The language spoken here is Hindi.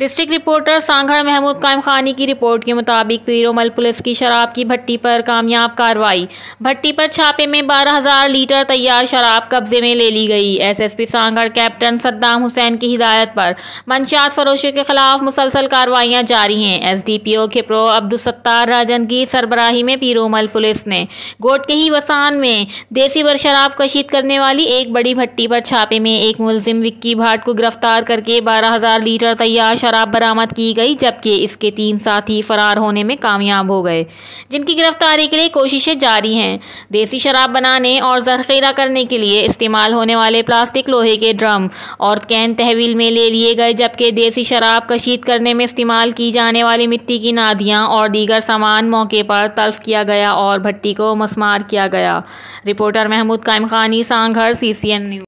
डिस्ट्रिक्ट रिपोर्टर सांगड़ महमूद कायम खानी की रिपोर्ट के मुताबिक पीरोमल पुलिस की शराब की भट्टी पर कामयाब कार्रवाई। भट्टी पर छापे में 12,000 लीटर तैयार शराब कब्जे में ले ली गई। एसएसपी सांगड़ कैप्टन सद्दाम हुसैन की हिदायत पर मंशियात फरोशों के खिलाफ मुसलसल कार्रवाइयां जारी हैं। एसडीपीओ खिप्रो अब्दुलसत्तार राजन की सरबराही में पीरोमल पुलिस ने गोटकेही वसान में देसी वर शराब कशीद करने वाली एक बड़ी भट्टी पर छापे में एक मुलजिम विक्की भाट को गिरफ्तार करके 12,000 लीटर तैयार शराब बरामद की गई, जबकि इसके 3 साथी फरार होने में कामयाब हो गए, जिनकी गिरफ्तारी के लिए कोशिशें जारी हैं। देसी शराब बनाने और जखीरा करने के लिए इस्तेमाल होने वाले प्लास्टिक, लोहे के ड्रम और कैन तहवील में ले लिए गए, जबकि देसी शराब कशीद करने में इस्तेमाल की जाने वाली मिट्टी की नादियां और दीगर सामान मौके पर तल्फ किया गया और भट्टी को मस्मार किया गया। रिपोर्टर महमूद कायम खानी, सांगड़, CCN न्यूज़।